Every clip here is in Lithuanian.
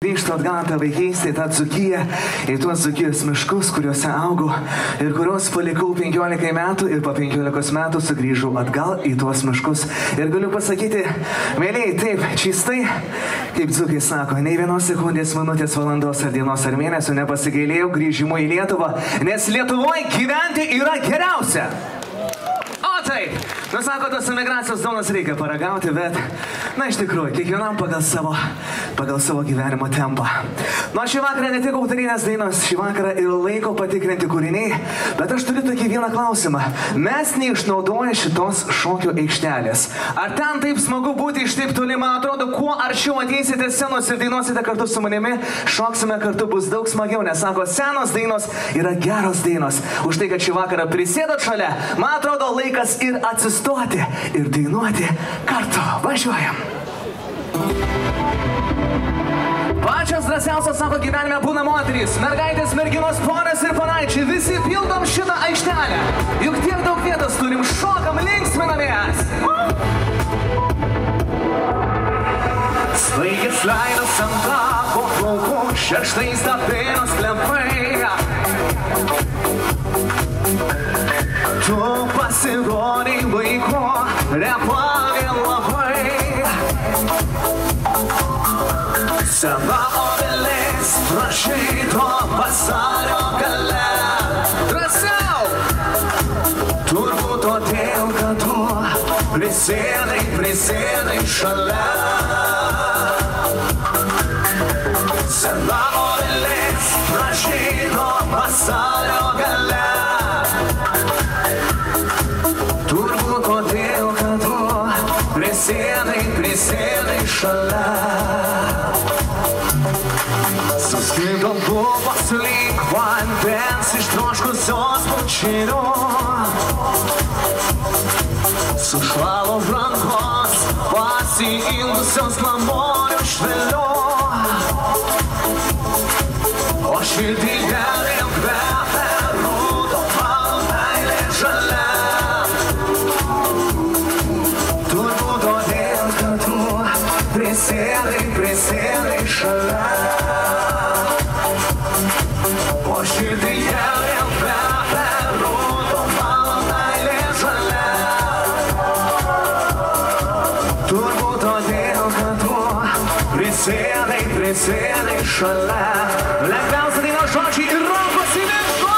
Grįžtu atgal tą vaikystę, tą Dzūkiją, į tuos Dzūkijos miškus, kuriuose augau ir kuriuos palikau 15 metų ir po 15 metų sugrįžau atgal į tuos miškus. Ir galiu pasakyti, mėlyjei, taip, čistai, kaip Dzūkai sako, nei vienos sekundės, minutės, valandos ar dienos ar mėnesio nepasigailėjau grįžimo į Lietuvą, nes Lietuvoje gyventi yra geriausia. O taip, sako, tos emigracijos zonas reikia paragauti, bet, na, iš tikrųjų, kiekvienam pagal savo gyvenimo tempą. Nu, šį vakarą ne tik autorinės dainos, šį vakarą ir laiko patikrinti kūriniai, bet aš turiu tokį vieną klausimą. Mes neišnaudoja šitos šokio aikštelės. Ar ten taip smagu būti iš taip toli? Man atrodo, kuo arčiau ateisite scenos ir dainuosite kartu su manimi, šoksime kartu, bus daug smagiau, nes sako, senos dainos yra geros dainos. Už tai, kad šį vakarą prisėdot šalia, man atrodo, laikas ir atsistoti ir dainuoti kartu. Važiuojam. Pačios drąsiausios, sako, gyvenime būna moterys, mergaitės, merginos, ponas ir panaičiai, visi pildom šitą aikštelę. Juk tiek daug vietos turim, šokam, linksminamės. Svaigės leidas ant tako plaukų, šeštais tapėnos klempai. Tu pasirodai laiko, repavė labai. Sena obelis prašyto vasario gale. Drąsiau! Turbūt todėl, kad tu prisėdai šalia. Sena obelis prašyto vasario gale. Turbūt todėl, kad tu prisėdai šalia. Suskridom lubos lyg vandens ištroškusios bučinių. Sušvalo rankos pasiilgusios glamonių švelių. O širdyje vėl kvepia rūdo mano meilė žalia. Turbūt todėl, kad tu prisėdai šalia. O širdyje vėl kvepia rūdo mano meilė žalia. Turbūt todėl, kad tu prisėdai šalia. Lengviausia dainos žodžiai ir rankos į viršų.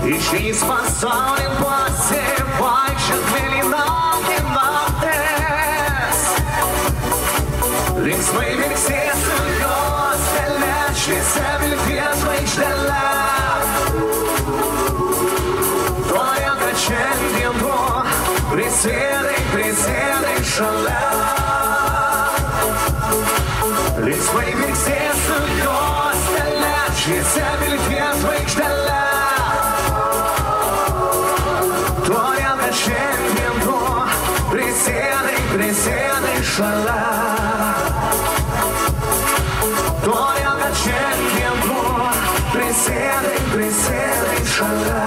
Išeis pasaulin pasivaikščiot mėlynam naktis. Linksmai mirksėsiu jos kelią, šviesia vilties žvaigždele. Todėl, kad šiandien tu prisėdai šalia. Linksmai mirksėsiu jos kelią, šviesia vilties žvaigždele. Todėl, kad šiandien tu prisėdai šalia. Todėl, kad šiandien tu prisėdai šalia.